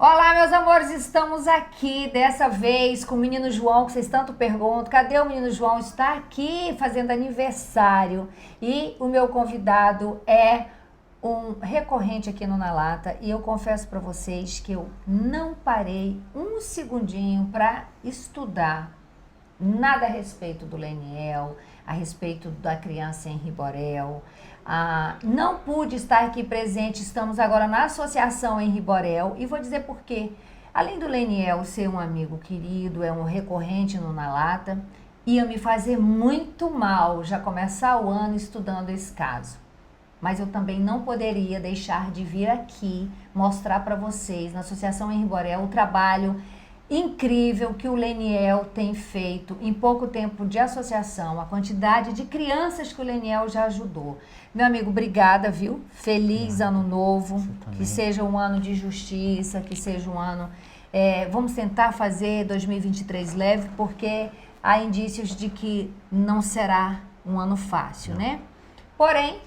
Olá, meus amores, estamos aqui dessa vez com o menino João, que vocês tanto perguntam. Cadê o menino João? Está aqui fazendo aniversário e o meu convidado é um recorrente aqui no Na Lata e eu confesso para vocês que eu não parei um segundinho para estudar nada a respeito do Leniel, a respeito da criança Henri Borel. Não pude estar aqui presente, estamos agora na Associação Henri Borel e vou dizer por quê. Além do Leniel ser um amigo querido, é um recorrente no Na Lata, ia me fazer muito mal já começar o ano estudando esse caso. Mas eu também não poderia deixar de vir aqui mostrar para vocês, na Associação Henri Borel, o trabalho incrível que o Leniel tem feito em pouco tempo de associação, a quantidade de crianças que o Leniel já ajudou. Meu amigo, obrigada, viu? Feliz ano novo, que seja um ano de justiça, que seja um ano... vamos tentar fazer 2023 leve, porque há indícios de que não será um ano fácil, né? Porém,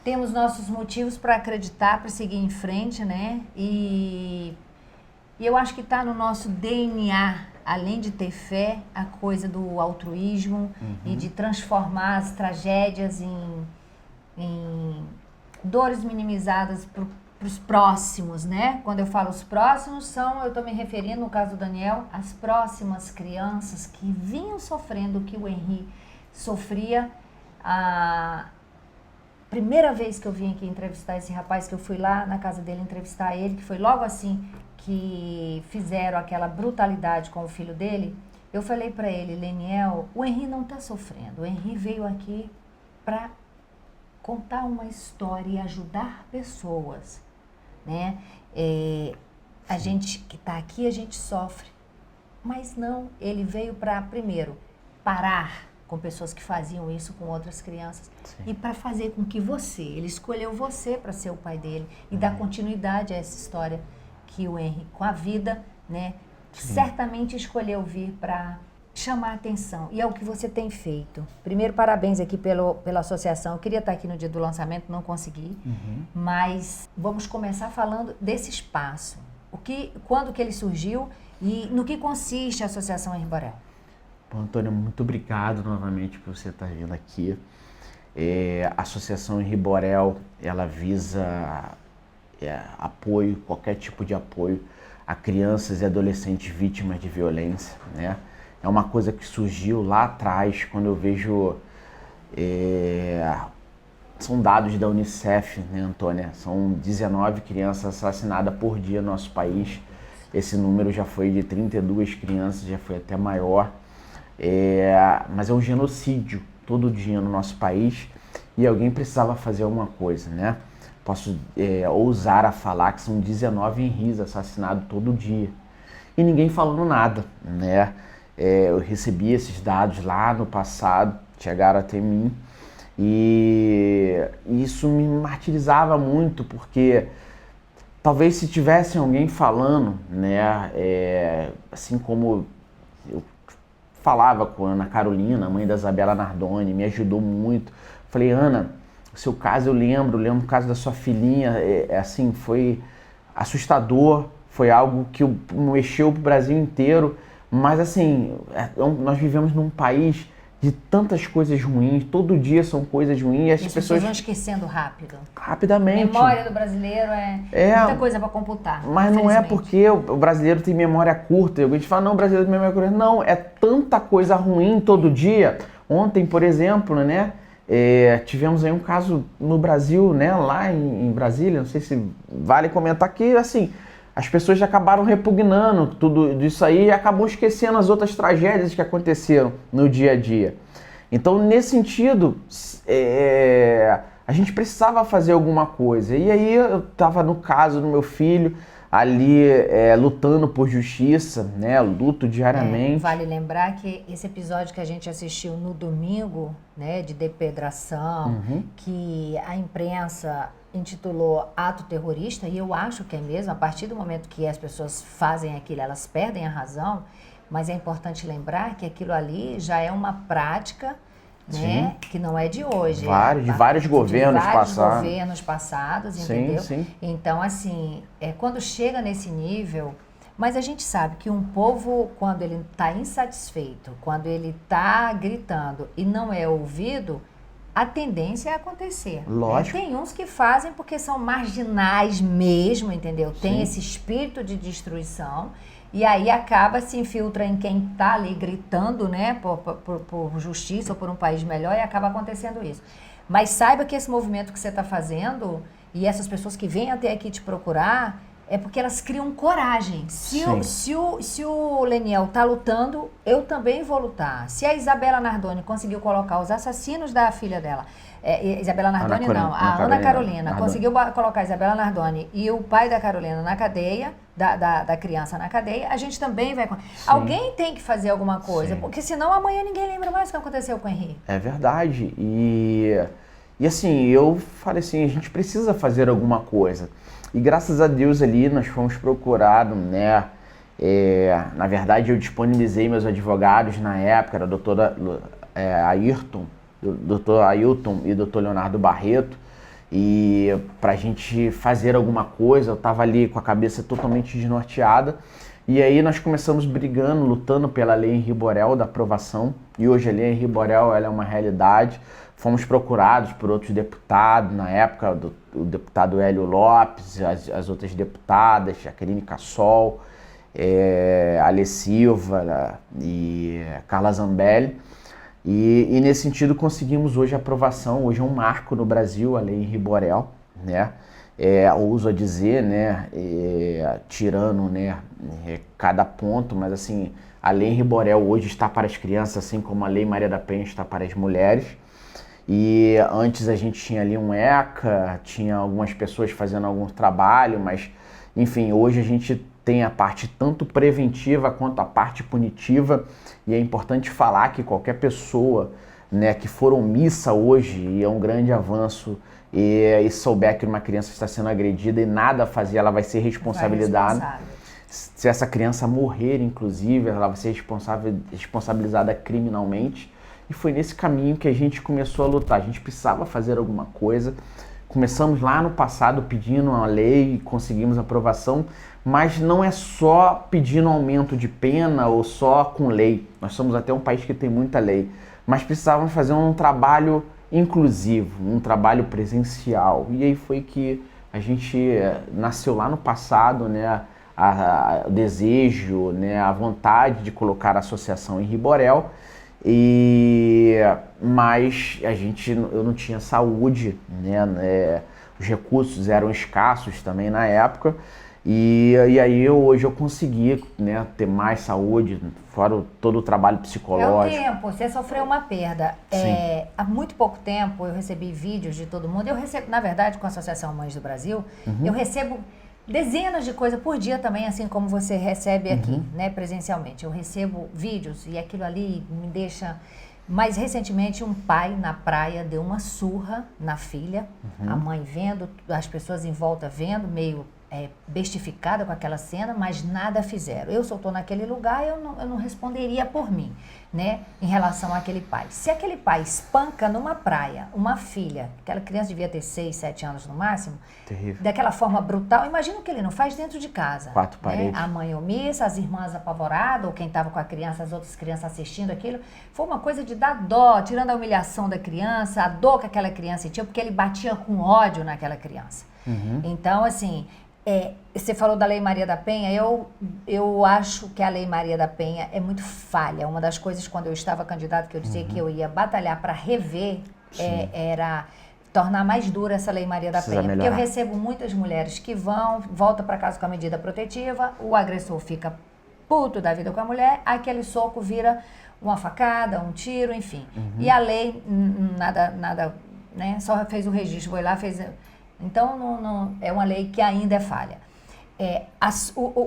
temos nossos motivos para acreditar, para seguir em frente, né? E eu acho que está no nosso DNA, além de ter fé, a coisa do altruísmo e de transformar as tragédias em dores minimizadas para os próximos, né? Quando eu falo os próximos, eu estou me referindo, no caso do Daniel, às próximas crianças que vinham sofrendo o que o Henri sofria. A primeira vez que eu vim aqui entrevistar esse rapaz, que eu fui lá na casa dele entrevistar ele, que foi logo assim que fizeram aquela brutalidade com o filho dele, eu falei para ele, Leniel, o Henri não está sofrendo, o Henri veio aqui para contar uma história e ajudar pessoas, né? A gente que está aqui, a gente sofre, mas não, ele veio para, primeiro, parar com pessoas que faziam isso com outras crianças. Sim. E para fazer com que ele escolheu você para ser o pai dele e dar continuidade a essa história que o Henri, com a vida, né, certamente escolheu vir para chamar a atenção. E é o que você tem feito. Primeiro, parabéns aqui pela associação. Eu queria estar aqui no dia do lançamento, não consegui. Mas vamos começar falando desse espaço. Quando que ele surgiu e no que consiste a Associação Henri Borel? Bom, Antônio, muito obrigado novamente por você estar vindo aqui. A Associação Henri Borel, ela visa apoio, qualquer tipo de apoio a crianças e adolescentes vítimas de violência, né? É uma coisa que surgiu lá atrás, quando eu vejo... são dados da Unicef, né, Antônia? São 19 crianças assassinadas por dia no nosso país. Esse número já foi de 32 crianças, já foi até maior. Mas é um genocídio todo dia no nosso país e alguém precisava fazer alguma coisa, né? Posso ousar a falar que são 19 Henris assassinados todo dia e ninguém falando nada, né? Eu recebi esses dados lá no passado, chegaram até mim e isso me martirizava muito, porque talvez se tivesse alguém falando, né? Assim como eu falava com a Ana Carolina, mãe da Isabela Nardoni, me ajudou muito. Falei, Ana, o seu caso eu lembro o caso da sua filhinha, assim, foi assustador, foi algo que mexeu pro Brasil inteiro, mas assim, nós vivemos num país de tantas coisas ruins, todo dia são coisas ruins. E as pessoas vão esquecendo rápido. Rapidamente. A memória do brasileiro é muita coisa para computar. Mas não é porque o brasileiro tem memória curta. A gente fala, não, o brasileiro tem memória curta. Não, é tanta coisa ruim todo dia. Ontem, por exemplo, né, tivemos aí um caso no Brasil, né, lá em Brasília, não sei se vale comentar que, assim, as pessoas já acabaram repugnando tudo isso aí e acabam esquecendo as outras tragédias que aconteceram no dia a dia. Então, nesse sentido, a gente precisava fazer alguma coisa. E aí eu estava no caso do meu filho, ali lutando por justiça, né? Luto diariamente. Vale lembrar que esse episódio que a gente assistiu no domingo, né, de depedração, que a imprensa intitulou ato terrorista, e eu acho que é mesmo, a partir do momento que as pessoas fazem aquilo, elas perdem a razão, mas é importante lembrar que aquilo ali já é uma prática né? Que não é de hoje. De vários governos passados. De vários governos passados, entendeu? Sim. Então, assim, quando chega nesse nível... Mas a gente sabe que um povo, quando ele está insatisfeito, quando ele está gritando e não é ouvido, a tendência é acontecer. Lógico. Tem uns que fazem porque são marginais mesmo, entendeu? Tem esse espírito de destruição e aí acaba, se infiltra em quem está ali gritando, né, por justiça ou por um país melhor e acaba acontecendo isso. Mas saiba que esse movimento que você está fazendo e essas pessoas que vêm até aqui te procurar... É porque elas criam coragem. Se o Leniel tá lutando, eu também vou lutar. Se a Isabela Nardoni conseguiu colocar os assassinos da filha dela, Isabela Nardoni a Ana Carolina conseguiu colocar a Isabela Nardoni e o pai da Carolina na cadeia, da criança na cadeia, a gente também vai... Alguém tem que fazer alguma coisa, porque senão amanhã ninguém lembra mais o que aconteceu com o Henrique. É verdade. E assim, eu falei assim, a gente precisa fazer alguma coisa. E graças a Deus ali nós fomos procurados, né? Na verdade eu disponibilizei meus advogados na época, era o doutor Ayrton e o doutor Leonardo Barreto, e pra gente fazer alguma coisa, eu tava ali com a cabeça totalmente desnorteada, e aí nós começamos brigando, lutando pela lei Henri Borel da aprovação, e hoje a lei Henri Borel ela é uma realidade. Fomos procurados por outros deputados, na época o deputado Hélio Lopes, as outras deputadas, Jaqueline Cassol, Ale Silva e Carla Zambelli. E nesse sentido conseguimos hoje a aprovação, hoje é um marco no Brasil, a lei Henri Borel, né? Ouso a dizer, né, tirando, né, cada ponto, mas assim, a lei Henri Borel hoje está para as crianças, assim como a lei Maria da Penha está para as mulheres. E antes a gente tinha ali um ECA, tinha algumas pessoas fazendo algum trabalho, mas enfim, hoje a gente tem a parte tanto preventiva quanto a parte punitiva, e é importante falar que qualquer pessoa, né, que for omissa hoje, e é um grande avanço, e souber que uma criança está sendo agredida e nada fazer, ela vai ser responsabilizada. Se essa criança morrer, inclusive, ela vai ser responsabilizada criminalmente. E foi nesse caminho que a gente começou a lutar. A gente precisava fazer alguma coisa. Começamos lá no passado pedindo uma lei, conseguimos aprovação, mas não é só pedindo aumento de pena ou só com lei. Nós somos até um país que tem muita lei, mas precisávamos fazer um trabalho inclusivo, um trabalho presencial. E aí foi que a gente nasceu lá no passado, né, o desejo, né, a vontade de colocar a associação Henri Borel. Mas eu não tinha saúde, né? Os recursos eram escassos também na época, e aí hoje eu consegui, né, ter mais saúde, fora todo o trabalho psicológico. É o tempo, você sofreu uma perda. Há muito pouco tempo eu recebi vídeos de todo mundo, eu recebo, na verdade, com a Associação Mães do Brasil, eu recebo dezenas de coisas por dia também, assim como você recebe aqui, né, presencialmente. Eu recebo vídeos e aquilo ali me deixa... Mais recentemente, um pai na praia deu uma surra na filha, a mãe vendo, as pessoas em volta vendo, meio bestificada com aquela cena, mas nada fizeram. Eu, se eu estou naquele lugar, eu não responderia por mim, né, em relação àquele pai. Se aquele pai espanca numa praia uma filha, aquela criança devia ter 6, 7 anos no máximo, terrível, daquela forma brutal, imagina o que ele não faz dentro de casa. 4 paredes. Né? A mãe omissa, as irmãs apavoradas, ou quem estava com a criança, as outras crianças assistindo aquilo. Foi uma coisa de dar dó, tirando a humilhação da criança, a dor que aquela criança tinha, porque ele batia com ódio naquela criança. Então, assim... você falou da Lei Maria da Penha, eu acho que a Lei Maria da Penha é muito falha. Uma das coisas, quando eu estava candidata, que eu dizia que eu ia batalhar para rever, era tornar mais dura essa Lei Maria da Penha. Melhorar. Porque eu recebo muitas mulheres que voltam para casa com a medida protetiva, o agressor fica puto da vida com a mulher, aquele soco vira uma facada, um tiro, enfim. E a lei, nada, né? Só fez o registro, foi lá, fez... Então, não, é uma lei que ainda é falha.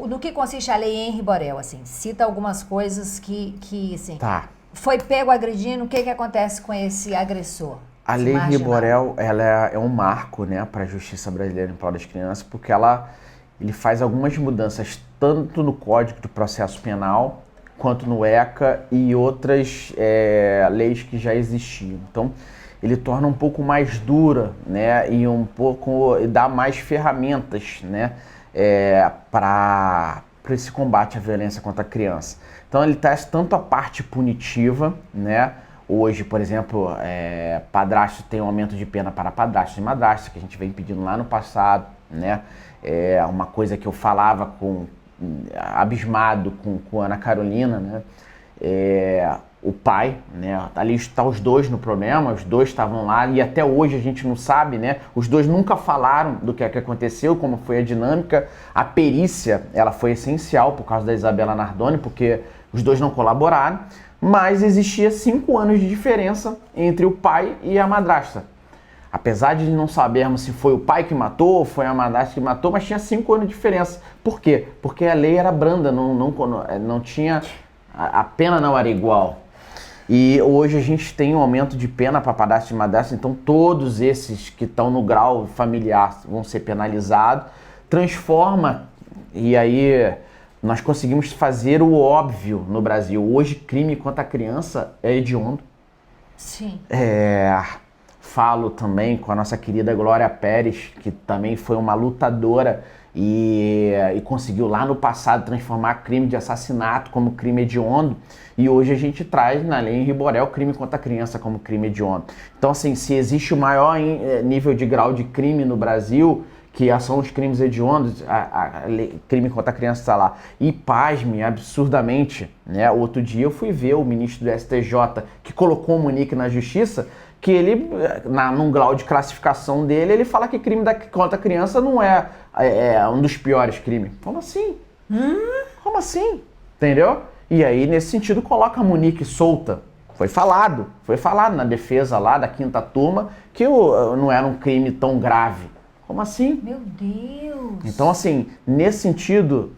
No que consiste a lei Henri Borel, assim, cita algumas coisas que assim, foi pego agredindo, o que acontece com esse agressor? A lei Henri Borel, ela é um marco, né, para a justiça brasileira em prol das crianças, porque ele faz algumas mudanças tanto no Código do Processo Penal quanto no ECA e outras leis que já existiam. Então, ele torna um pouco mais dura, né, e dá mais ferramentas, né, para esse combate à violência contra a criança. Então, ele traz tanto a parte punitiva, né. Hoje, por exemplo, padrasto tem um aumento de pena para padrasto e madrasta, que a gente vem pedindo lá no passado, né? É uma coisa que eu falava abismado com a Ana Carolina, né? O pai, né? Ali está os dois no problema, os dois estavam lá e até hoje a gente não sabe, né? Os dois nunca falaram do que aconteceu, como foi a dinâmica. A perícia, ela foi essencial por causa da Isabela Nardoni, porque os dois não colaboraram. Mas existia 5 anos de diferença entre o pai e a madrasta. Apesar de não sabermos se foi o pai que matou ou foi a madrasta que matou, mas tinha 5 anos de diferença. Por quê? Porque a lei era branda, não tinha... A pena não era igual. E hoje a gente tem um aumento de pena para padrasto e madrasta, então todos esses que estão no grau familiar vão ser penalizados. Transforma, e aí... Nós conseguimos fazer o óbvio no Brasil. Hoje, crime contra a criança é hediondo. Sim. Falo também com a nossa querida Glória Pérez, que também foi uma lutadora e conseguiu lá no passado transformar crime de assassinato como crime hediondo. E hoje a gente traz na lei em Rio Borel crime contra a criança como crime hediondo. Então, assim, se existe o maior nível de grau de crime no Brasil, que são os crimes hediondos, crime contra a criança está lá. E pasme, absurdamente, né? Outro dia eu fui ver o ministro do STJ, que colocou o Munique na justiça, que ele, num grau de classificação dele, ele fala que crime contra a criança não é um dos piores crimes. Como assim? Como assim? Entendeu? E aí, nesse sentido, coloca a Munique solta. Foi falado na defesa lá da 5ª turma que não era um crime tão grave. Como assim? Meu Deus! Então, assim, nesse sentido,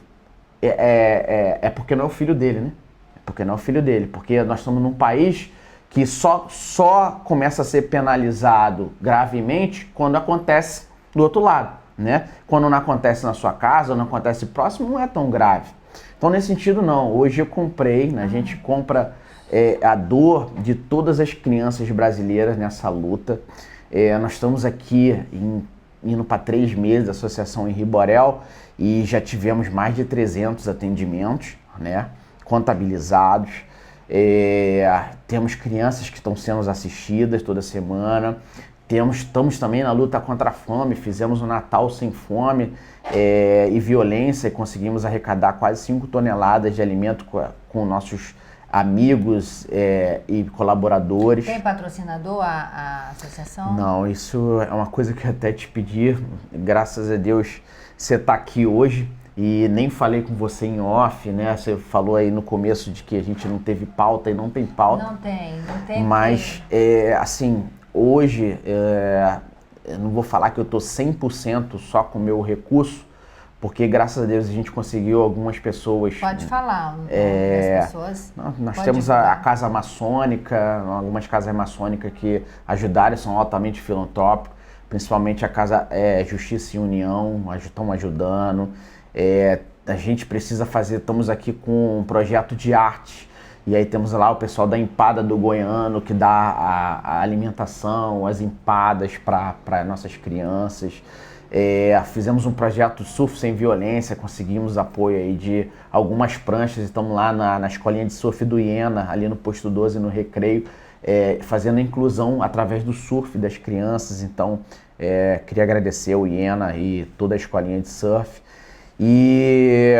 é porque não é o filho dele, né? É porque não é o filho dele. Porque nós estamos num país que só começa a ser penalizado gravemente quando acontece do outro lado, né? Quando não acontece na sua casa, ou não acontece próximo, não é tão grave. Então, nesse sentido, não. Hoje eu comprei, né? A gente compra a dor de todas as crianças brasileiras nessa luta. Nós estamos aqui indo para 3 meses da associação em Rio Borel e já tivemos mais de 300 atendimentos, né, contabilizados. Temos crianças que estão sendo assistidas toda semana. Estamos também na luta contra a fome, fizemos um Natal sem fome e violência e conseguimos arrecadar quase 5 toneladas de alimento com nossos amigos e colaboradores. Tem patrocinador a associação? Não, isso é uma coisa que eu até te pedi. Graças a Deus você está aqui hoje e nem falei com você em off, né? Você falou aí no começo de que a gente não teve pauta e não tem pauta. Não tem. Mas, assim, hoje, eu não vou falar que eu estou 100% só com o meu recurso, porque graças a Deus a gente conseguiu algumas pessoas... Pode falar, das pessoas. Nós temos a Casa Maçônica, algumas casas maçônicas que ajudaram, são altamente filantrópicos, principalmente a Casa Justiça e União, estão ajudando. A gente precisa estamos aqui com um projeto de arte, e aí temos lá o pessoal da Empada do Goiano, que dá a alimentação, as empadas para nossas crianças. Fizemos um projeto Surf Sem Violência, conseguimos apoio aí de algumas pranchas, estamos lá na escolinha de surf do Iena, ali no posto 12, no Recreio, fazendo a inclusão através do surf das crianças. Então, queria agradecer o Iena e toda a escolinha de surf. E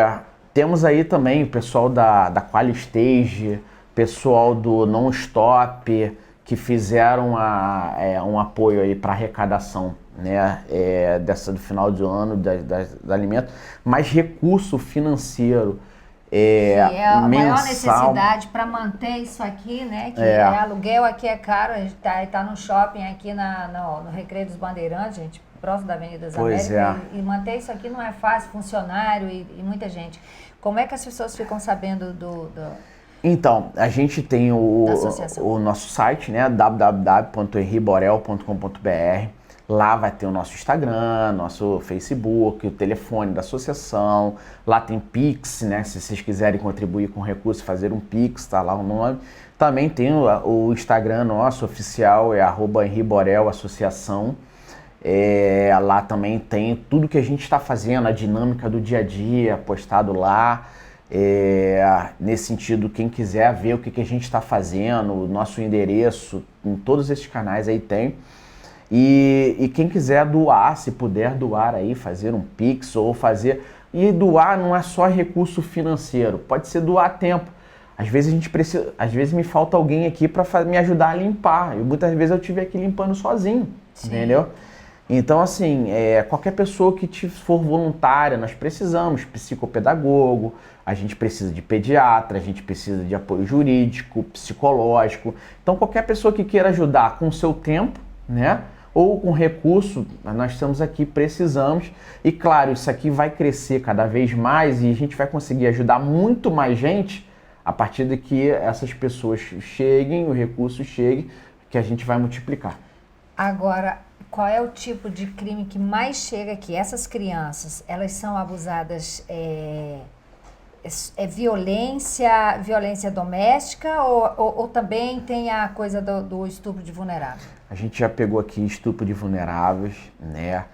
temos aí também o pessoal da QualiStage, pessoal do Non-Stop, que fizeram um apoio aí para arrecadação, né, do final do ano da alimento, mas recurso financeiro a mensal. maior necessidade para manter isso aqui, né, que aluguel aqui é caro. A gente tá no shopping aqui no Recreio dos Bandeirantes, gente, próximo da Avenida das Américas, e manter isso aqui não é fácil, funcionário e muita gente. Como é que as pessoas ficam sabendo Então, a gente tem o nosso site, né, www.henriborel.com.br. Lá vai ter o nosso Instagram, nosso Facebook, o telefone da associação. Lá tem Pix, né? Se vocês quiserem contribuir com recurso, fazer um Pix, tá lá o nome. Também tem o Instagram nosso oficial, é @henriborel associação. Lá também tem tudo que a gente está fazendo, a dinâmica do dia a dia postado lá. Nesse sentido, quem quiser ver o que a gente está fazendo, o nosso endereço, em todos esses canais aí tem. E quem quiser doar, se puder doar aí, fazer um Pix ou fazer... E doar não é só recurso financeiro, pode ser doar tempo. Às vezes a gente precisa, às vezes me falta alguém aqui para me ajudar a limpar. E muitas vezes eu estive aqui limpando sozinho, entendeu? Então, assim, qualquer pessoa que for voluntária, nós precisamos, psicopedagogo, a gente precisa de pediatra, a gente precisa de apoio jurídico, psicológico. Então, qualquer pessoa que queira ajudar com o seu tempo, né? Ou com recurso, nós estamos aqui, precisamos. E claro, isso aqui vai crescer cada vez mais e a gente vai conseguir ajudar muito mais gente a partir de que essas pessoas cheguem, o recurso chegue, que a gente vai multiplicar. Agora, qual é o tipo de crime que mais chega aqui? Essas crianças, elas são abusadas, violência doméstica ou também tem a coisa do estupro de vulnerável? A gente já pegou aqui estupro de vulneráveis, né?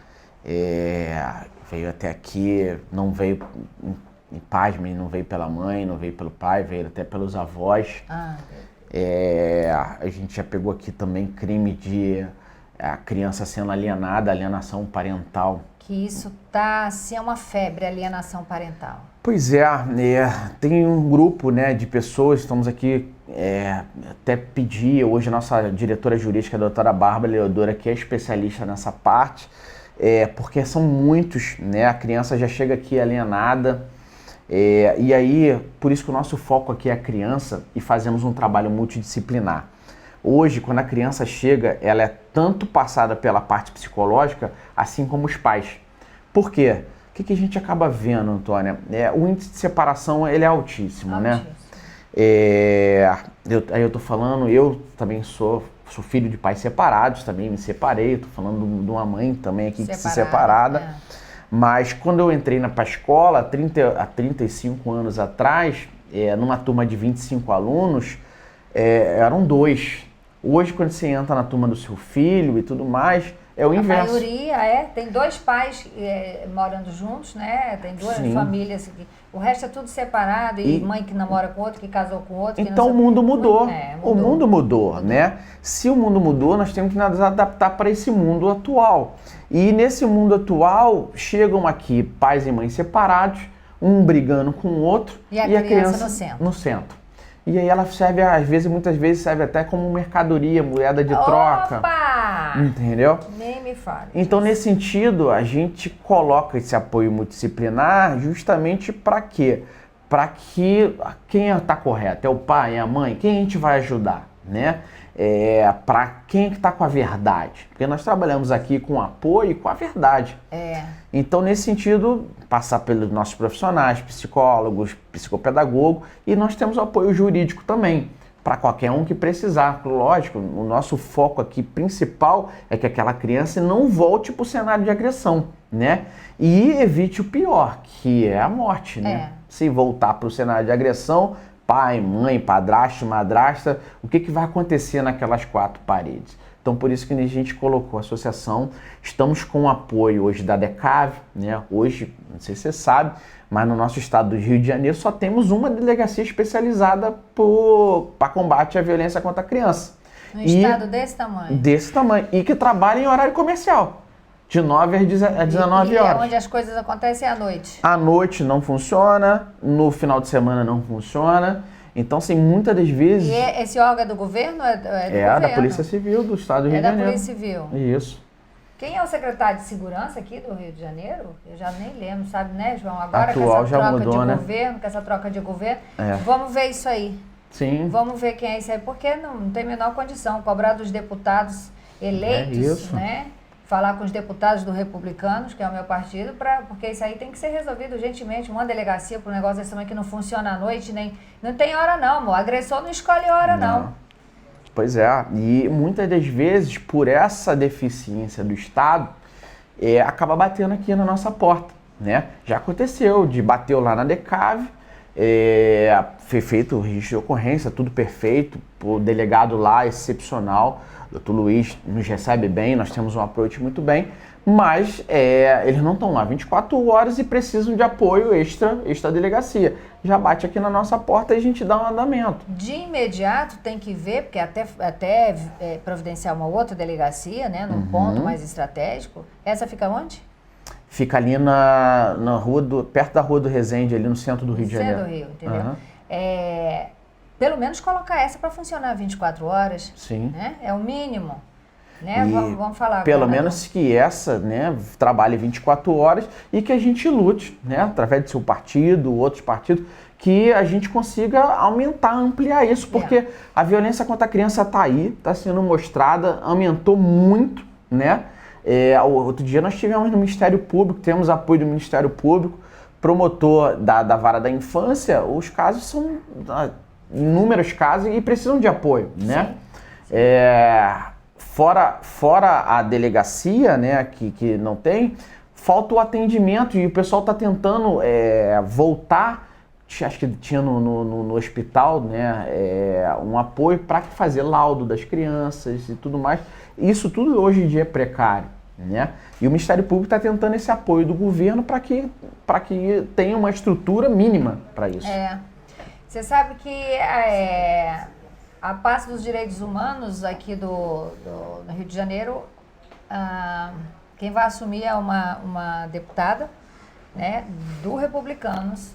Veio até aqui, não veio, pasmem, não veio pela mãe, não veio pelo pai, veio até pelos avós. A gente já pegou aqui também crime de a criança sendo alienada, alienação parental. Que isso tá, assim, é uma febre, alienação parental. Pois tem um grupo, né, de pessoas, estamos aqui, até pedir, hoje a nossa diretora jurídica, a doutora Bárbara Leodora, que é especialista nessa parte, porque são muitos, né, a criança já chega aqui alienada, e aí, por isso que o nosso foco aqui é a criança e fazemos um trabalho multidisciplinar. Hoje, quando a criança chega, ela é tanto passada pela parte psicológica, assim como os pais. Por quê? O que a gente acaba vendo, Antônia? O índice de separação ele é altíssimo, né? Aí eu tô falando, eu também sou filho de pais separados, também me separei, tô falando de uma mãe também aqui que se separada. Mas quando eu entrei para a escola, há 35 anos atrás, numa turma de 25 alunos, eram 2. Hoje, quando você entra na turma do seu filho e tudo mais, é o inverso. A maioria tem 2 pais morando juntos, né? Tem 2 famílias. O resto é tudo separado e mãe que namora com outro, que casou com outro. Então o mundo mudou. O mundo mudou, né? Se o mundo mudou, nós temos que nos adaptar para esse mundo atual. E nesse mundo atual, chegam aqui pais e mães separados, um brigando com o outro e a criança no centro. E aí ela serve, muitas vezes serve até como mercadoria, moeda de troca. Opa! Entendeu? Nem me fale. Então, nesse sentido, a gente coloca esse apoio multidisciplinar justamente para quê? Para que quem está correto? É o pai, é a mãe? Quem a gente vai ajudar, né? Para quem que está com a verdade? Porque nós trabalhamos aqui com apoio e com a verdade. Então, nesse sentido, passar pelos nossos profissionais, psicólogos, psicopedagogos, e nós temos o apoio jurídico também, para qualquer um que precisar. Lógico, o nosso foco aqui principal é que aquela criança não volte para o cenário de agressão, né? E evite o pior, que é a morte, né? Se voltar para o cenário de agressão, pai, mãe, padrasto, madrasta, o que vai acontecer naquelas 4 paredes? Então, por isso que a gente colocou a associação. Estamos com o apoio hoje da DECAV, né? Hoje, não sei se você sabe, mas no nosso estado do Rio de Janeiro só temos uma delegacia especializada para combate à violência contra a criança. Um estado desse tamanho? Desse tamanho. E que trabalha em horário comercial. De 9 às 19 horas. E onde as coisas acontecem à noite? À noite não funciona, no final de semana não funciona. Então, assim, muitas das vezes... E esse órgão é do governo? É do governo? Da Polícia Civil do Estado do Rio de Janeiro. É da Polícia Civil. Isso. Quem é o secretário de Segurança aqui do Rio de Janeiro? Eu já nem lembro, sabe, né, João? Agora Atual, com essa troca mudou, de né? governo, com essa troca de governo, vamos ver isso aí. Sim. Vamos ver quem é isso aí, porque não tem a menor condição. Cobrar dos deputados eleitos, né? Falar com os deputados do Republicanos, que é o meu partido, porque isso aí tem que ser resolvido urgentemente. Uma delegacia para um negócio desse também que não funciona à noite, nem... Não tem hora não, amor. Agressor não escolhe hora, não. Pois é, e muitas das vezes, por essa deficiência do Estado, acaba batendo aqui na nossa porta, né? Já aconteceu de bateu lá na DECAV, foi feito o registro de ocorrência, tudo perfeito, o delegado lá excepcional, o doutor Luiz nos recebe bem, nós temos um approach muito bem, mas eles não estão lá 24 horas e precisam de apoio extra delegacia. Já bate aqui na nossa porta e a gente dá um andamento. De imediato tem que ver, porque até providenciar uma outra delegacia, né, num ponto mais estratégico. Essa fica onde? Fica ali na rua perto da Rua do Resende, ali no centro do Rio de Janeiro. Centro do Rio, entendeu? Pelo menos colocar essa para funcionar 24 horas. Sim. Né? É o mínimo. Né? Vamos falar pelo agora, menos que essa, né, trabalhe 24 horas e que a gente lute, né, através do seu partido, outros partidos, que a gente consiga aumentar, ampliar isso, porque a violência contra a criança está aí, está sendo mostrada, aumentou muito, né? Outro dia nós tivemos no Ministério Público, temos apoio do Ministério Público, promotor da Vara da Infância, os casos são inúmeros casos e precisam de apoio, né? Sim. Fora a delegacia, né, que não tem, falta o atendimento e o pessoal está tentando voltar. Acho que tinha no hospital, né, um apoio para fazer laudo das crianças e tudo mais. Isso tudo hoje em dia é precário, né? E o Ministério Público está tentando esse apoio do governo para que tenha uma estrutura mínima para isso. Você sabe que a Pasta dos Direitos Humanos aqui no Rio de Janeiro, quem vai assumir é uma deputada, né, do Republicanos,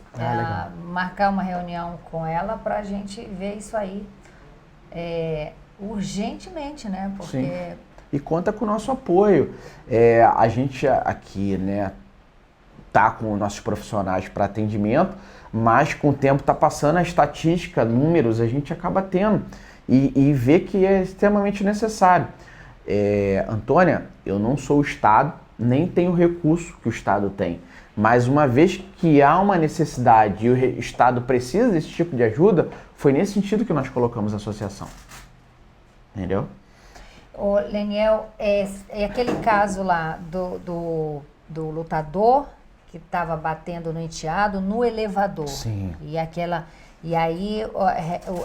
marcar uma reunião com ela para a gente ver isso aí urgentemente, né? Porque... Sim. E conta com o nosso apoio. A gente aqui, né, tá com nossos profissionais para atendimento, mas com o tempo tá passando a estatística, números, a gente acaba tendo e vê que é extremamente necessário. Antônia, eu não sou o Estado, nem tenho o recurso que o Estado tem. Mas uma vez que há uma necessidade e o Estado precisa desse tipo de ajuda, foi nesse sentido que nós colocamos a associação. Entendeu? Ô, Leniel, aquele caso lá do lutador que estava batendo no enteado no elevador. Sim. E aí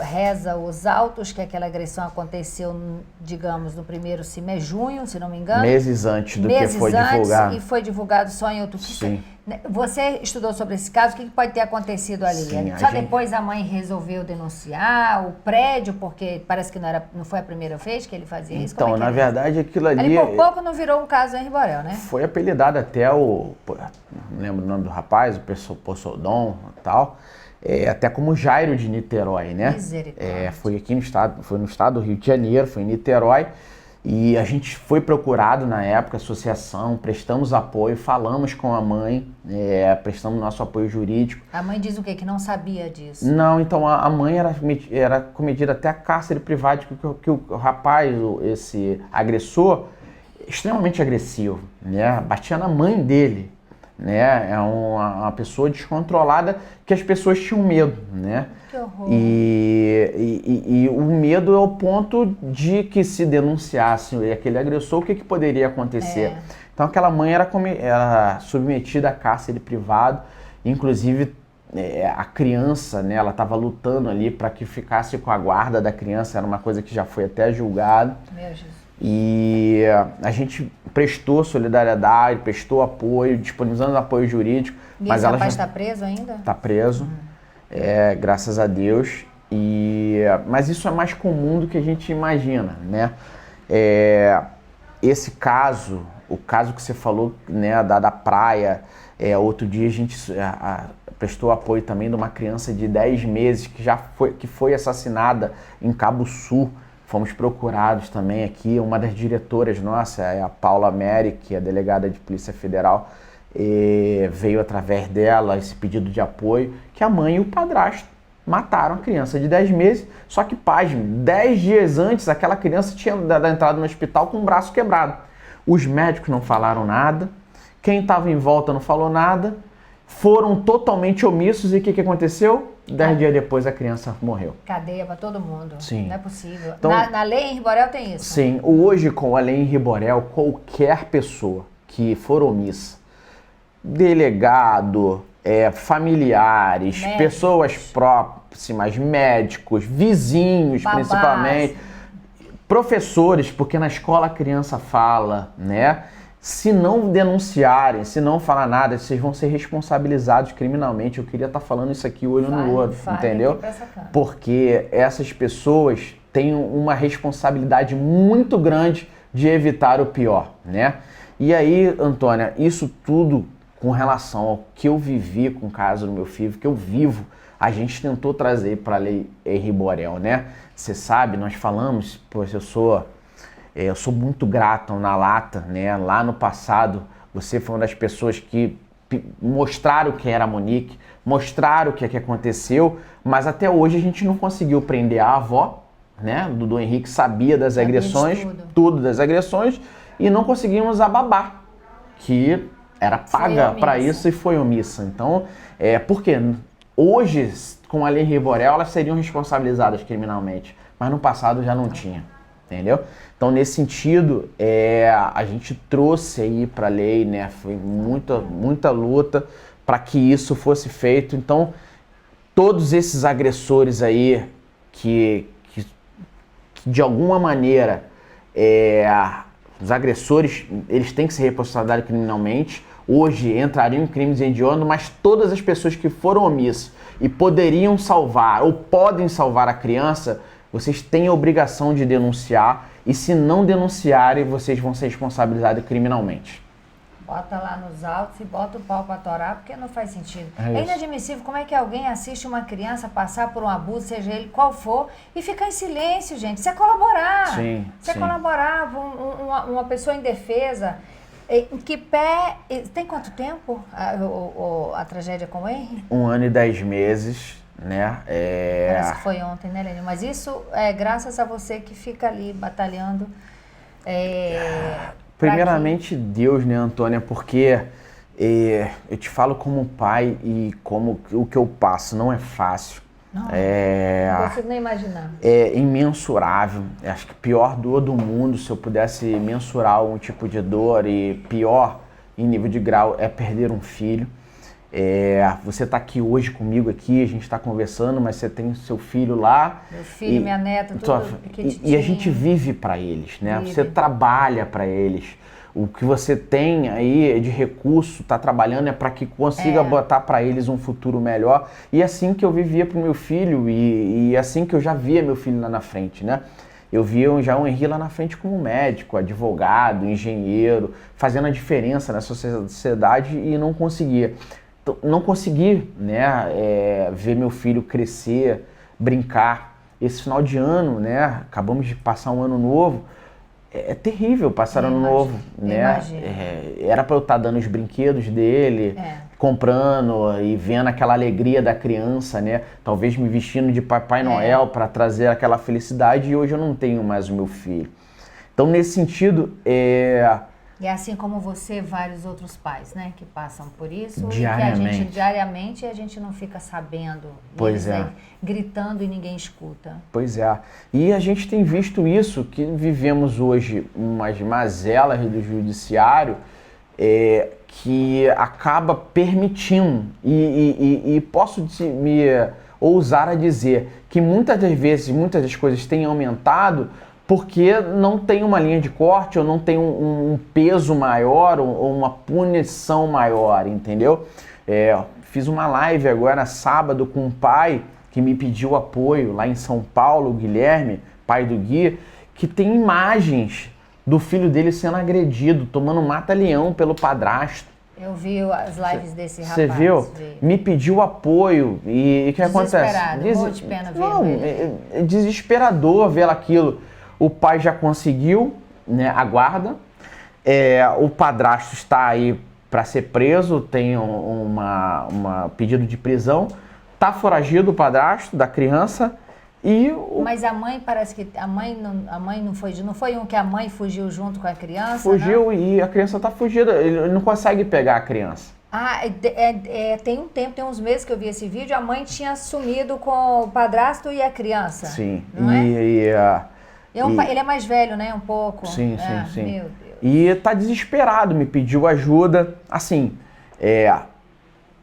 reza os autos que aquela agressão aconteceu, digamos, no primeiro semestre, junho, se não me engano. Meses antes do que foi divulgado. E foi divulgado só em outubro. Sim. Você estudou sobre esse caso, o que pode ter acontecido ali? Sim, Depois a mãe resolveu denunciar o prédio, porque parece que não foi a primeira vez que ele fazia isso? Então, na verdade, aquilo ali... Ali por pouco não virou um caso em Riborel, né? Foi apelidado até não lembro o nome do rapaz, o Possodon e tal, até como Jairo de Niterói, né? Misericórdia. Foi aqui no estado, foi no estado do Rio de Janeiro, foi em Niterói. E a gente foi procurado na época, associação, prestamos apoio, falamos com a mãe, prestamos nosso apoio jurídico. A mãe diz o quê? Que não sabia disso? Não, então a mãe era cometida até a cárcere privado, que o rapaz, esse agressor, extremamente agressivo, né? Batia na mãe dele, né? É uma pessoa descontrolada que as pessoas tinham medo, né? Que horror. E o medo é o ponto de que se denunciasse aquele agressor, o que poderia acontecer? Então aquela mãe era submetida a cárcere privado, inclusive a criança, né, ela estava lutando ali para que ficasse com a guarda da criança, era uma coisa que já foi até julgado. Meu Jesus. E a gente prestou solidariedade, prestou apoio, disponibilizando apoio jurídico. E esse rapaz está preso ainda? Está preso, graças a Deus. Mas isso é mais comum do que a gente imagina, né? Esse caso, o caso que você falou, né, da praia, outro dia a gente prestou apoio também de uma criança de 10 meses que foi assassinada em Cabo Sul. Fomos procurados também aqui, uma das diretoras nossa, a Paula Meri, que é delegada de Polícia Federal, veio através dela esse pedido de apoio, que a mãe e o padrasto mataram a criança de 10 meses, só que, pasme, 10 dias antes, aquela criança tinha entrado no hospital com o braço quebrado. Os médicos não falaram nada, quem estava em volta não falou nada, foram totalmente omissos e o que aconteceu? 10 dias depois a criança morreu. Cadeia para todo mundo. Sim. Não é possível. Então, na lei Henri Borel tem isso? Sim. Hoje, com a lei Henri Borel, qualquer pessoa que for omissa, delegado, familiares, médicos, pessoas próximas, médicos, vizinhos, babás, principalmente, professores, porque na escola a criança fala, né? Se não denunciarem, se não falar nada, vocês vão ser responsabilizados criminalmente. Eu queria estar falando isso aqui olho no olho, entendeu? Porque essas pessoas têm uma responsabilidade muito grande de evitar o pior, né? E aí, Antônia, isso tudo com relação ao que eu vivi com o caso do meu filho, que eu vivo, a gente tentou trazer para a lei Henri Borel, né? Você sabe, nós falamos, pois eu sou muito grato ao Na Lata, né? Lá no passado, você foi uma das pessoas que mostraram o que era a Monique, mostraram o que aconteceu, mas até hoje a gente não conseguiu prender a avó, né? Do Dom Henrique sabia das agressões, tudo das agressões, e não conseguimos a babá, que era paga para isso e foi omissa. Então, porque hoje, com a lei Henri Borel, elas seriam responsabilizadas criminalmente, mas no passado já não tinha. Entendeu? Então, nesse sentido, a gente trouxe aí para a lei, né? Foi muita luta para que isso fosse feito. Então, todos esses agressores aí que de alguma maneira, os agressores, eles têm que ser responsabilizados criminalmente. Hoje entrariam em crimes hediondos, mas todas as pessoas que foram omissas e poderiam salvar ou podem salvar a criança, vocês têm a obrigação de denunciar, e se não denunciarem, vocês vão ser responsabilizados criminalmente. Bota lá nos autos e bota o pau pra torar, porque não faz sentido. É inadmissível como é que alguém assiste uma criança passar por um abuso, seja ele qual for, e ficar em silêncio, gente. Isso é colaborar. Sim, Isso é colaborar. Uma pessoa indefesa. Em que pé... Tem quanto tempo a tragédia com o Henri? 1 ano e 10 meses. Né? Parece que foi ontem, né, Lênin? Mas isso é graças a você que fica ali batalhando. Primeiramente Deus, né, Antônia? Porque eu te falo como pai e como o que eu passo não é fácil. Não consigo nem imaginar. É imensurável. Acho que a pior dor do mundo, se eu pudesse mensurar algum tipo de dor, e pior em nível de grau, é perder um filho. Você está aqui hoje comigo aqui, a gente está conversando, mas você tem seu filho lá. Meu filho, minha neta, tudo e a gente vive para eles, né? Você trabalha para eles. O que você tem aí de recurso, está trabalhando para que consiga botar para eles um futuro melhor. E assim que eu vivia para o meu filho e assim que eu já via meu filho lá na frente, né? Eu via já o Henri lá na frente como médico, advogado, engenheiro, fazendo a diferença na sociedade e não conseguia. Não consegui, né, ver meu filho crescer, brincar. Esse final de ano, né, acabamos de passar um ano novo, é terrível passar ano novo, né? Era para eu estar dando os brinquedos dele, comprando e vendo aquela alegria da criança, né? Talvez me vestindo de Papai Noel para trazer aquela felicidade, e hoje eu não tenho mais o meu filho. Então, nesse sentido, E assim como você, vários outros pais, né, que passam por isso. Diariamente. E que a gente não fica sabendo. Pois aí, gritando e ninguém escuta. Pois é. E a gente tem visto isso, que vivemos hoje umas mazelas do judiciário que acaba permitindo, e posso me ousar a dizer que muitas das vezes, muitas das coisas têm aumentado porque não tem uma linha de corte ou não tem um peso maior ou uma punição maior, entendeu? Fiz uma live agora sábado com um pai que me pediu apoio lá em São Paulo, o Guilherme, pai do Gui, que tem imagens do filho dele sendo agredido, tomando mata-leão pelo padrasto. Eu vi as lives desse rapaz. Você viu? Me pediu apoio e o que acontece? Desesperado, de pena vermelha. É desesperador ver aquilo. O pai já conseguiu, né, a guarda, o padrasto está aí para ser preso, tem uma pedido de prisão, está foragido o padrasto da criança e... Mas a mãe, parece que a mãe não foi um que a mãe fugiu junto com a criança? Fugiu, não? E a criança está fugida, ele não consegue pegar a criança. Tem um tempo, tem uns meses que eu vi esse vídeo, a mãe tinha sumido com o padrasto e a criança. Sim. Não ele é mais velho, né? Um pouco. Sim. Meu Deus. E tá desesperado, me pediu ajuda. Assim,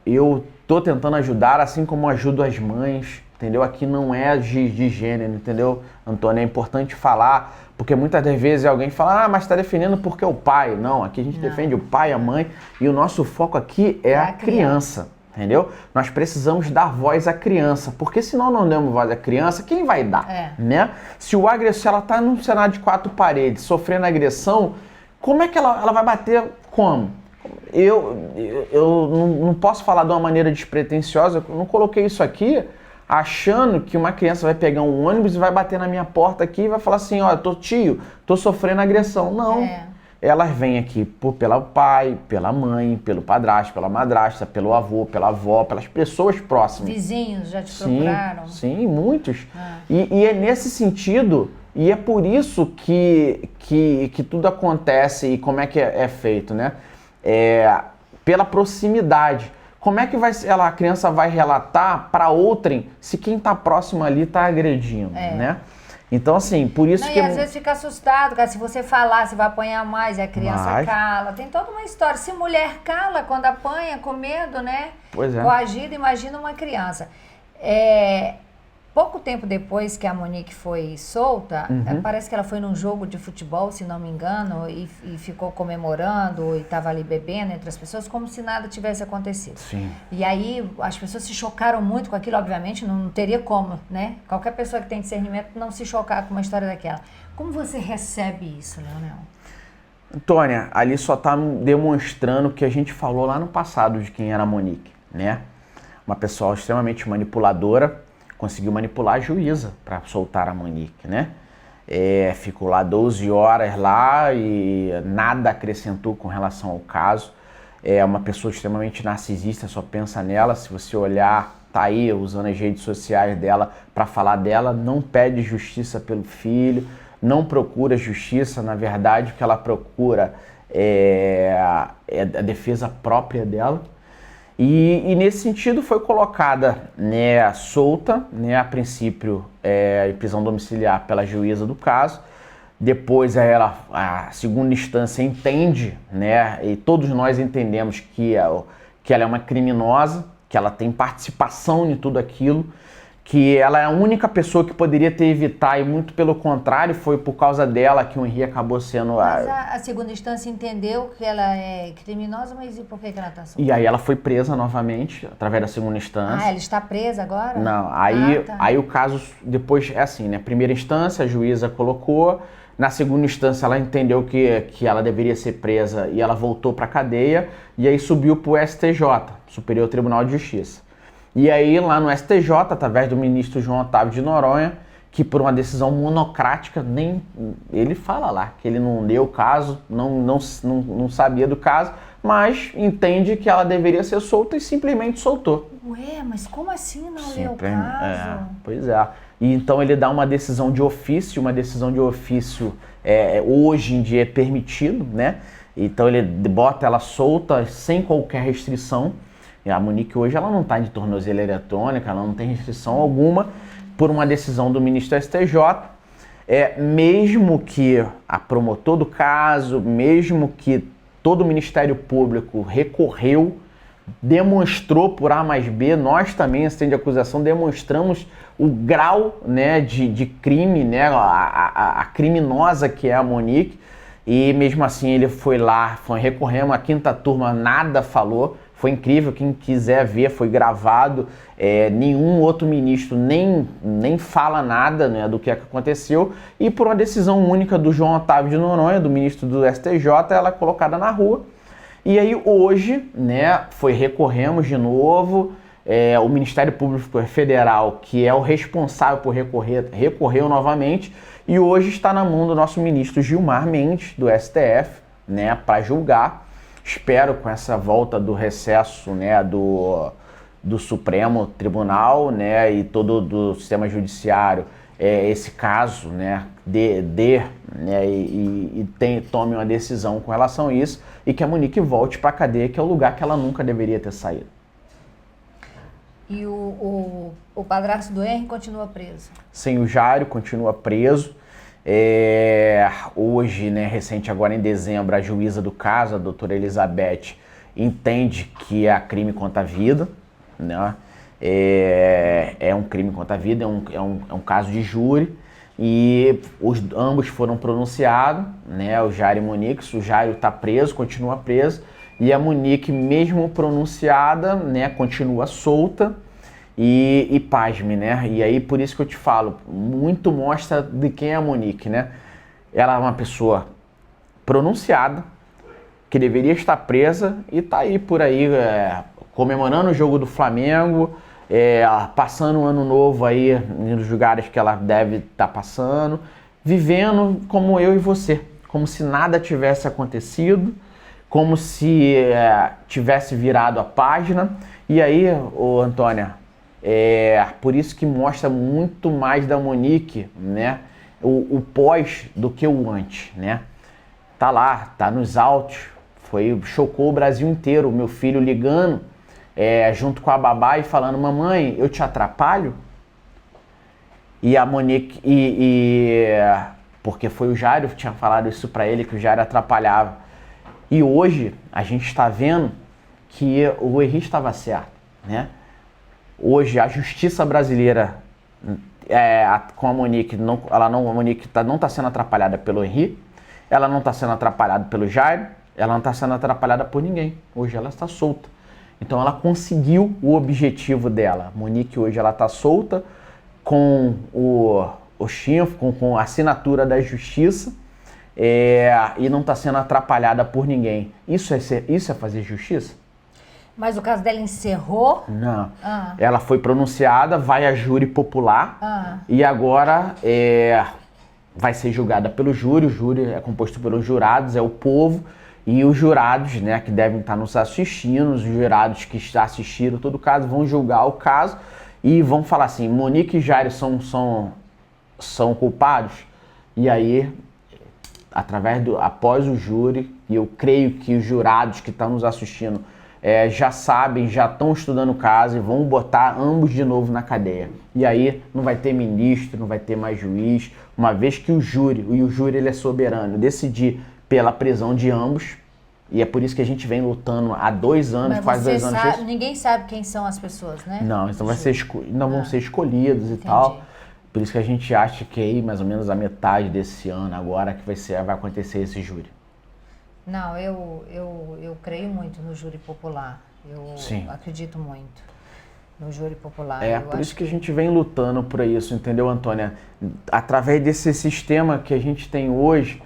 eu tô tentando ajudar, assim como ajudo as mães, entendeu? Aqui não é de gênero, entendeu, Antônio? É importante falar, porque muitas das vezes alguém fala, mas tá defendendo porque é o pai. Não, aqui a gente defende o pai, a mãe, e o nosso foco aqui é a criança, entendeu? Nós precisamos dar voz à criança, porque se nós não damos voz à criança, quem vai dar, né? Se o agressor, ela tá num cenário de 4 paredes, sofrendo agressão, como é que ela vai bater como? Eu não posso falar de uma maneira despretensiosa, eu não coloquei isso aqui achando que uma criança vai pegar um ônibus e vai bater na minha porta aqui e vai falar assim, tô sofrendo agressão. Não. Elas vêm aqui pelo pai, pela mãe, pelo padrasto, pela madrasta, pelo avô, pela avó, pelas pessoas próximas. Vizinhos já te procuraram? Sim, muitos. E é nesse sentido, e é por isso que tudo acontece e como é que é feito, né? Pela proximidade. Como é que a criança vai relatar para outrem se quem está próximo ali está agredindo, né? Então, assim, por isso que... E às vezes fica assustado, cara, se você falar, você vai apanhar mais, e a criança cala. Tem toda uma história. Se mulher cala quando apanha, com medo, né? Pois é. Coagida, imagina uma criança. Pouco tempo depois que a Monique foi solta, parece que ela foi num jogo de futebol, se não me engano, e ficou comemorando e estava ali bebendo entre as pessoas, como se nada tivesse acontecido. Sim. E aí as pessoas se chocaram muito com aquilo, obviamente, não teria como, né? Qualquer pessoa que tem discernimento não se chocar com uma história daquela. Como você recebe isso, Leonel? Antônia, ali só está demonstrando o que a gente falou lá no passado de quem era a Monique, né? Uma pessoa extremamente manipuladora, conseguiu manipular a juíza para soltar a Monique, né? Ficou lá 12 horas lá e nada acrescentou com relação ao caso. É uma pessoa extremamente narcisista, só pensa nela. Se você olhar, tá aí usando as redes sociais dela para falar dela, não pede justiça pelo filho, não procura justiça. Na verdade, o que ela procura é a defesa própria dela. E nesse sentido foi colocada, né, solta, né, a princípio em prisão domiciliar pela juíza do caso. Depois a segunda instância entende, né, e todos nós entendemos que ela é uma criminosa, que ela tem participação em tudo aquilo, que ela é a única pessoa que poderia ter evitado, e muito pelo contrário, foi por causa dela que o Henri acabou sendo... Mas a segunda instância entendeu que ela é criminosa, mas e por que ela está solta? E aí ela foi presa novamente, através da segunda instância. Ela está presa agora? Não, aí o caso depois é assim, né? Primeira instância, a juíza colocou, na segunda instância ela entendeu que ela deveria ser presa e ela voltou para a cadeia, e aí subiu para o STJ, Superior Tribunal de Justiça. E aí lá no STJ, através do ministro João Otávio de Noronha, que por uma decisão monocrática, ele fala lá que ele não leu o caso, não sabia do caso, mas entende que ela deveria ser solta e simplesmente soltou. Ué, mas como assim não leu o caso? Pois é. E então ele dá uma decisão de ofício, hoje em dia é permitido, né? Então ele bota ela solta sem qualquer restrição. E a Monique hoje ela não está de tornozeleira eletrônica, ela não tem restrição alguma por uma decisão do ministro STJ. Mesmo que a promotor do caso, mesmo que todo o Ministério Público recorreu, demonstrou por A mais B, nós também, assistente de acusação, demonstramos o grau, né, de crime, né, a criminosa que é a Monique, e mesmo assim ele foi lá, recorremos, a quinta turma nada falou. Foi incrível, quem quiser ver, foi gravado, nenhum outro ministro nem fala nada, né, do que aconteceu, e por uma decisão única do João Otávio de Noronha, do ministro do STJ, ela é colocada na rua. E aí hoje, né, recorremos de novo, o Ministério Público Federal, que é o responsável por recorreu novamente, e hoje está na mão do nosso ministro Gilmar Mendes, do STF, né, para julgar. Espero com essa volta do recesso, né, do Supremo Tribunal, né, e todo do sistema judiciário, esse caso, né, né, tome uma decisão com relação a isso e que a Monique volte para a cadeia, que é o lugar que ela nunca deveria ter saído. E o padrasto do Henry continua preso? Sim, o Jário continua preso. Hoje, né, recente, agora em dezembro, a juíza do caso, a doutora Elizabeth, entende que é crime contra a vida, né? É um crime contra a vida, é um caso de júri, e ambos foram pronunciados, né? O Jário e a Monique. O Jário está preso, continua preso, e a Monique, mesmo pronunciada, né, continua solta. E pasme, né? E aí, por isso que eu te falo, muito mostra de quem é a Monique, né? Ela é uma pessoa pronunciada, que deveria estar presa e tá aí por aí comemorando o jogo do Flamengo, passando o ano novo aí nos lugares que ela deve estar passando, vivendo como eu e você, como se nada tivesse acontecido, como se tivesse virado a página. E aí, Antônia, por isso que mostra muito mais da Monique, né? O pós do que o antes, né? Tá lá, tá nos autos, chocou o Brasil inteiro, meu filho ligando junto com a babá e falando: mamãe, eu te atrapalho? E a Monique, porque foi o Jário que tinha falado isso pra ele, que o Jário atrapalhava. E hoje a gente está vendo que o Henry estava certo, né? Hoje a justiça brasileira com a Monique, a Monique não está sendo atrapalhada pelo Henry, ela não está sendo atrapalhada pelo Jairo, ela não está sendo atrapalhada por ninguém. Hoje ela está solta. Então ela conseguiu o objetivo dela. A Monique hoje ela está solta com o chifre, com a assinatura da justiça, e não está sendo atrapalhada por ninguém. Isso é fazer justiça? Mas o caso dela encerrou? Não. Ela foi pronunciada, vai a júri popular e agora vai ser julgada pelo júri. O júri é composto pelos jurados, é o povo, e os jurados, né, que devem estar nos assistindo, os jurados que assistiram todo o caso, vão julgar o caso e vão falar assim: Monique e Jário são culpados? E aí, após o júri, e eu creio que os jurados que estão nos assistindo já sabem, já estão estudando o caso e vão botar ambos de novo na cadeia. E aí não vai ter ministro, não vai ter mais juiz, uma vez que o júri ele é soberano, decidir pela prisão de ambos. E é por isso que a gente vem lutando há 2 anos, quase 2 anos. Ninguém sabe quem são as pessoas, né? Não, então não vão ser escolhidos e tal. Por isso que a gente acha que aí mais ou menos a metade desse ano agora que vai acontecer esse júri. Não, eu creio muito no júri popular. Sim. Acredito muito no júri popular. Por isso que a gente vem lutando por isso, entendeu, Antônia? Através desse sistema que a gente tem hoje,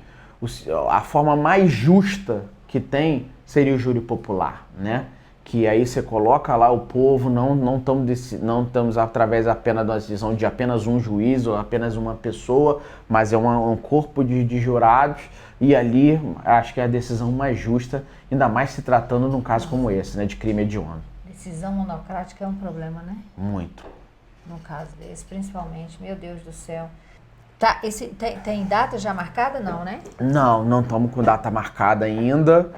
a forma mais justa que tem seria o júri popular, né? Que aí você coloca lá o povo, não estamos através apenas da decisão de apenas um juiz ou apenas uma pessoa, mas é um corpo de jurados, e ali acho que é a decisão mais justa, ainda mais se tratando de um caso como esse, né, de crime hediondo. Decisão monocrática é um problema, né? Muito. No caso desse, principalmente, meu Deus do céu. Tá, tem data já marcada, não, né? Não estamos com data marcada ainda.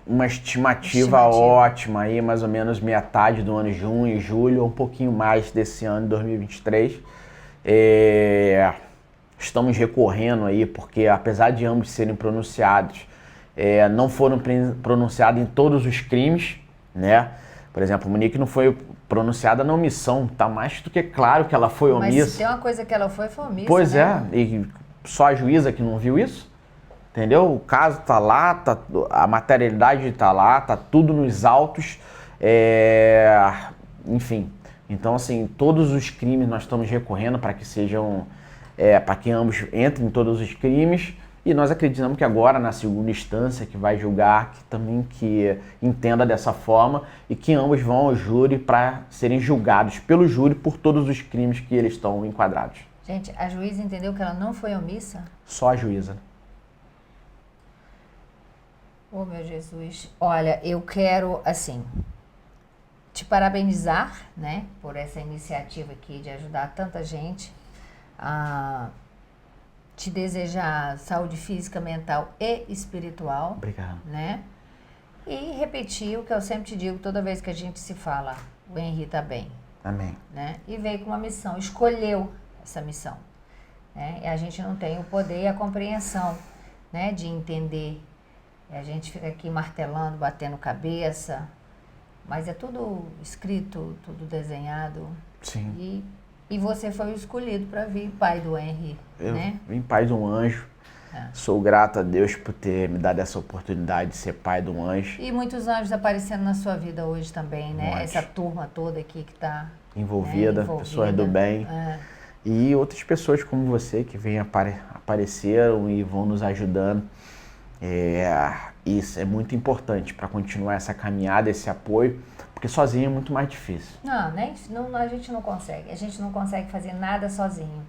Uma estimativa ótima aí, mais ou menos metade do ano de junho, julho, um pouquinho mais desse ano de 2023. Estamos recorrendo aí, porque apesar de ambos serem pronunciados, não foram pronunciados em todos os crimes, né? Por exemplo, a Monique não foi pronunciada na omissão, tá mais do que claro que ela foi omissa. Mas se tem uma coisa que ela foi omissa, pois né? E só a juíza que não viu isso? Entendeu? O caso tá lá, a materialidade tá lá, tá tudo nos autos, enfim. Então, assim, todos os crimes nós estamos recorrendo para que sejam, para que ambos entrem em todos os crimes, e nós acreditamos que agora, na segunda instância, que vai julgar, que entenda dessa forma, e que ambos vão ao júri para serem julgados pelo júri por todos os crimes que eles estão enquadrados. Gente, a juíza entendeu que ela não foi omissa? Só a juíza. Oh, meu Jesus. Olha, eu quero, assim, te parabenizar, né, por essa iniciativa aqui de ajudar tanta gente te desejar saúde física, mental e espiritual. Obrigado. Né? E repetir o que eu sempre te digo toda vez que a gente se fala, o Henry tá bem. Amém. Né? E veio com uma missão, escolheu essa missão. Né? E a gente não tem o poder e a compreensão, né, de entender. E a gente fica aqui martelando, batendo cabeça, mas é tudo escrito, tudo desenhado. Sim. E você foi o escolhido para vir pai do Henry. Eu né? vim pai de um anjo. Sou grato a Deus por ter me dado essa oportunidade de ser pai de um anjo. E muitos anjos aparecendo na sua vida hoje também, né? Muitos. Essa turma toda aqui que está Envolvida, pessoas do bem. E outras pessoas como você que vêm apareceram e vão nos ajudando. Isso é muito importante para continuar essa caminhada, esse apoio, porque sozinho é muito mais difícil. Não, a gente não consegue. A gente não consegue fazer nada sozinho.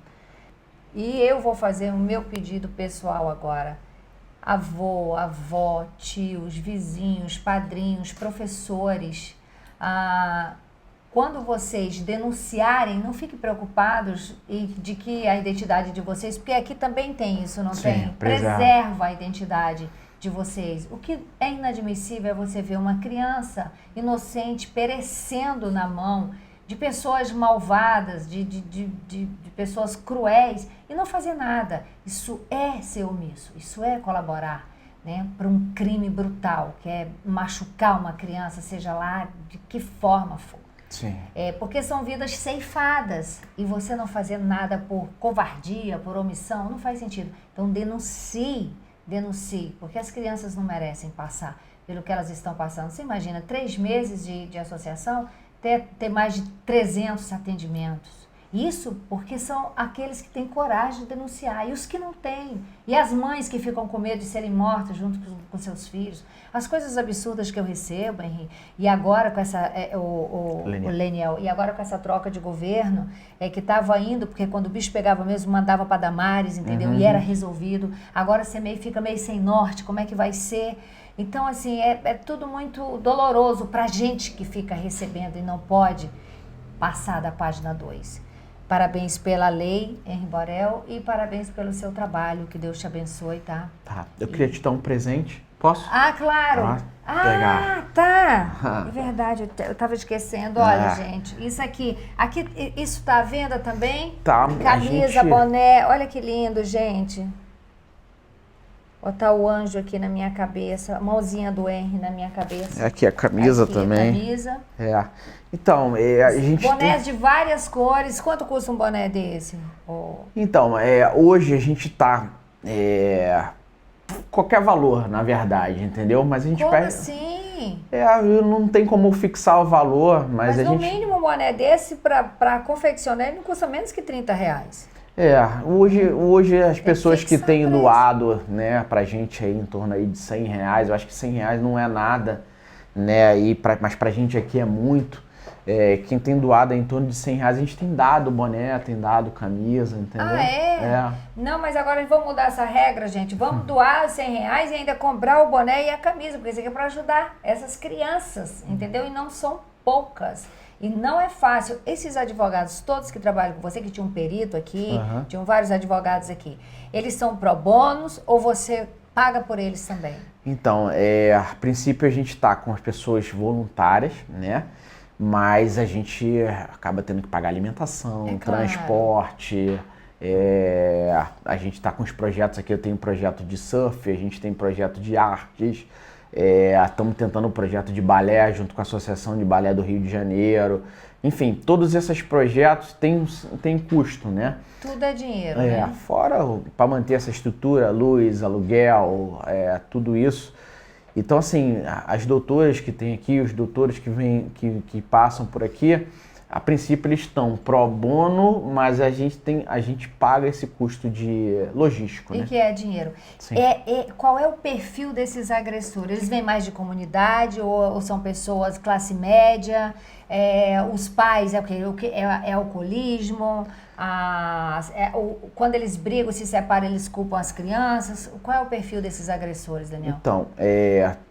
E eu vou fazer o meu pedido pessoal agora. Avô, avó, tios, vizinhos, padrinhos, professores. Quando vocês denunciarem, não fiquem preocupados de que a identidade de vocês, porque aqui também tem isso, não tem? Preserva a identidade de vocês. O que é inadmissível é você ver uma criança inocente perecendo na mão de pessoas malvadas, de pessoas cruéis e não fazer nada. Isso é ser omisso, isso é colaborar, né, para um crime brutal, que é machucar uma criança, seja lá de que forma for. Sim. Porque são vidas ceifadas e você não fazer nada por covardia, por omissão, não faz sentido. Então denuncie, porque as crianças não merecem passar pelo que elas estão passando. Você imagina, 3 meses de associação, ter mais de 300 atendimentos. Isso porque são aqueles que têm coragem de denunciar e os que não têm. E as mães que ficam com medo de serem mortas junto com seus filhos. As coisas absurdas que eu recebo, Henry, e agora com essa, o Leniel, e agora com essa troca de governo, que estava indo, porque quando o bicho pegava mesmo, mandava para Damares, entendeu? E era resolvido. Agora você fica meio sem norte, como é que vai ser? Então, assim, é tudo muito doloroso para a gente que fica recebendo e não pode passar da página 2. Parabéns pela lei, Henry Borel, e parabéns pelo seu trabalho. Que Deus te abençoe, tá? Tá. Eu queria te dar um presente. Posso? Claro. Tá. É verdade, eu tava esquecendo. Olha, gente, isso aqui, isso tá à venda também? Tá. Camisa, boné, olha que lindo, gente. Botar o anjo aqui na minha cabeça, a mãozinha do Henry na minha cabeça. Aqui a camisa aqui, também. Camisa. Então, a gente bonés de várias cores. Quanto custa um boné desse? Então, hoje a gente tá qualquer valor, na verdade, entendeu? Mas a gente Como assim? Não tem como fixar o valor, mas a gente... no mínimo um boné desse para confeccionar ele não custa menos que R$30. Hoje as pessoas que têm doado, né, pra gente aí em torno aí de R$100, eu acho que R$100 não é nada, né, mas pra gente aqui é muito. Quem tem doado é em torno de R$100, a gente tem dado boné, tem dado camisa, entendeu? Não, mas agora vamos mudar essa regra, gente. Vamos doar R$100 e ainda comprar o boné e a camisa, porque isso aqui é para ajudar essas crianças, entendeu? E não são poucas. E não é fácil. Esses advogados todos que trabalham com você, que tinha um perito aqui, tinham vários advogados aqui, eles são pro bônus ou você paga por eles também? Então, a princípio a gente está com as pessoas voluntárias, né? Mas a gente acaba tendo que pagar alimentação, transporte. A gente está com os projetos aqui, eu tenho um projeto de surf, a gente tem projeto de artes. Estamos tentando um projeto de balé junto com a Associação de Balé do Rio de Janeiro. Enfim, todos esses projetos têm custo, né? Tudo é dinheiro, né? Fora para manter essa estrutura, luz, aluguel, tudo isso. Então, assim, as doutoras que tem aqui, os doutores que passam por aqui, a princípio eles estão pro bono, mas a gente paga esse custo de logístico, né? E que é dinheiro. Sim. Qual é o perfil desses agressores? Eles vêm mais de comunidade ou são pessoas classe média? Os pais, é alcoolismo, quando eles brigam, se separam, eles culpam as crianças. Qual é o perfil desses agressores, Daniel? Então,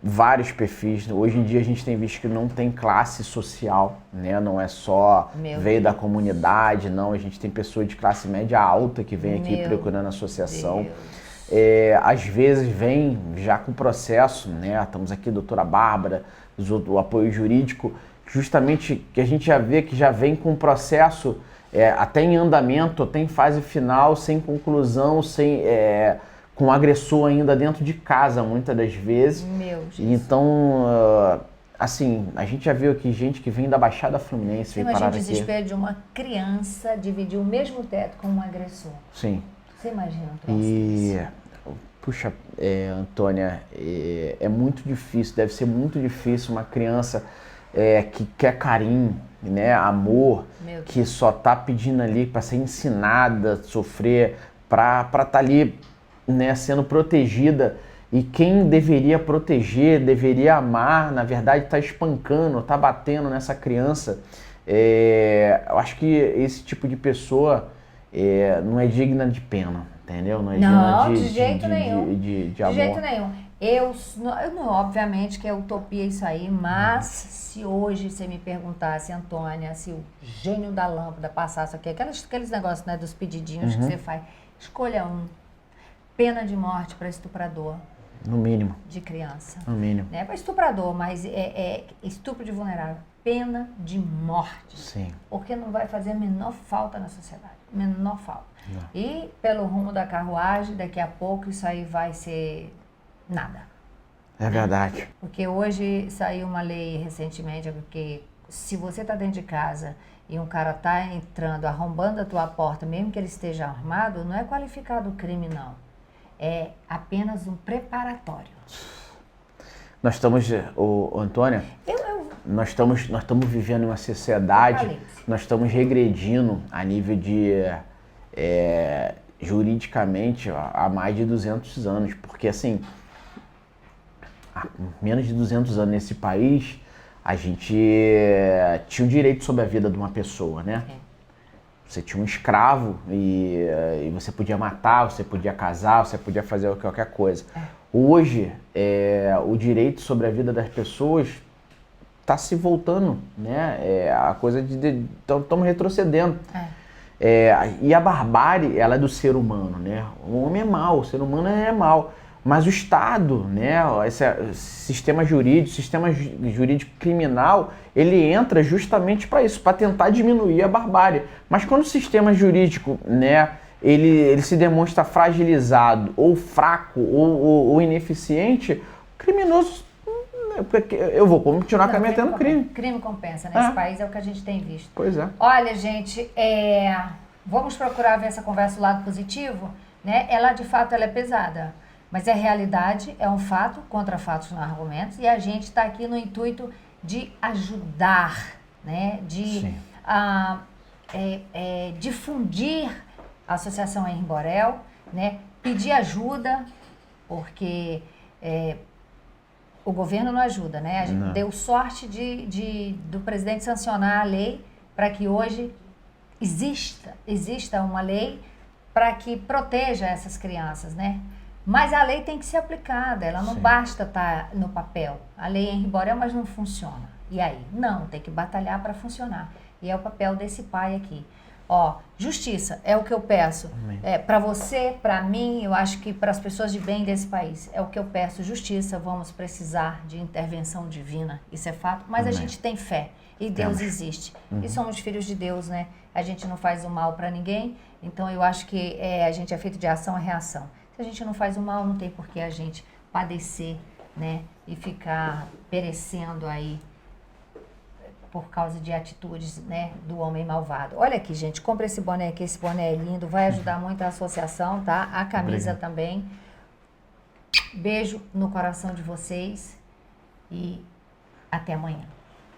vários perfis. Hoje em dia a gente tem visto que não tem classe social, né? Não é só veio da comunidade, não. A gente tem pessoas de classe média alta que vem aqui procurando associação. Às vezes vem já com processo, né? Estamos aqui, doutora Bárbara, o apoio jurídico, justamente que a gente já vê que já vem com processo até em andamento, até em fase final, sem conclusão, com o agressor ainda dentro de casa, muitas das vezes. Meu Jesus. Então, assim, a gente já viu aqui gente que vem da Baixada Fluminense. Você imagina o desespero de uma criança dividir o mesmo teto com um agressor. Sim. Você imagina um troço desse? Puxa, Antônia, é muito difícil, deve ser muito difícil uma criança que quer carinho, né, amor, que só tá pedindo ali para ser ensinada, sofrer, para tá ali, né, sendo protegida, e quem deveria proteger, deveria amar, na verdade tá espancando, tá batendo nessa criança. Eu acho que esse tipo de pessoa não é digna de pena, entendeu? Não é digna de jeito nenhum. De amor. De jeito nenhum. Eu não, obviamente que é utopia isso aí, mas se hoje você me perguntasse, Antônia, se o gênio da lâmpada passasse aqui, aqueles negócios, né, dos pedidinhos que você faz, escolha pena de morte para estuprador. No mínimo. De criança. No mínimo. Não é para estuprador, mas estupro de vulnerável. Pena de morte. Sim. Porque não vai fazer a menor falta na sociedade. Menor falta. Não. E pelo rumo da carruagem, daqui a pouco isso aí vai ser nada. É verdade. Porque hoje saiu uma lei recentemente, porque se você está dentro de casa e um cara está entrando, arrombando a tua porta, mesmo que ele esteja armado, não é qualificado crime, não. É apenas um preparatório. Nós estamos, Antônia, nós estamos vivendo uma sociedade, nós estamos regredindo a nível de, juridicamente, há mais de 200 anos, porque assim, há menos de 200 anos nesse país, a gente tinha o direito sobre a vida de uma pessoa, né? Você tinha um escravo e você podia matar, você podia casar, você podia fazer qualquer coisa. Hoje, o direito sobre a vida das pessoas está se voltando, né? A coisa estamos retrocedendo. E a barbárie, ela é do ser humano, né? O homem é mau, o ser humano é mau. Mas o Estado, né, esse sistema jurídico criminal, ele entra justamente para isso, para tentar diminuir a barbárie. Mas quando o sistema jurídico, né, ele se demonstra fragilizado, ou fraco, ou ineficiente, o criminoso, eu vou continuar cometendo crime. Crime compensa, nesse país é o que a gente tem visto. Pois é. Olha, gente, vamos procurar ver essa conversa do lado positivo, né? Ela, de fato, ela é pesada. Mas é realidade, é um fato, contra fatos não há argumentos, e a gente está aqui no intuito de ajudar, né? De difundir a Associação Henri Borel, né? Pedir ajuda, porque o governo não ajuda, né? A gente deu sorte do presidente sancionar a lei para que hoje exista uma lei para que proteja essas crianças, né? Mas a lei tem que ser aplicada, ela não basta estar no papel. A lei é Henri Borel, mas não funciona. E aí? Não, tem que batalhar para funcionar. E é o papel desse pai aqui. Justiça é o que eu peço. Para você, para mim, eu acho que para as pessoas de bem desse país, é o que eu peço. Justiça, vamos precisar de intervenção divina, isso é fato. Mas a gente tem fé e Deus existe. E somos filhos de Deus, né? A gente não faz o mal para ninguém, então eu acho que a gente é feito de ação e reação. Se a gente não faz o mal, não tem por que a gente padecer, né? E ficar perecendo aí por causa de atitudes, né, do homem malvado. Olha aqui, gente, compra esse boné aqui, esse boné é lindo, vai ajudar muito a associação, tá? A camisa também. Beijo no coração de vocês e até amanhã.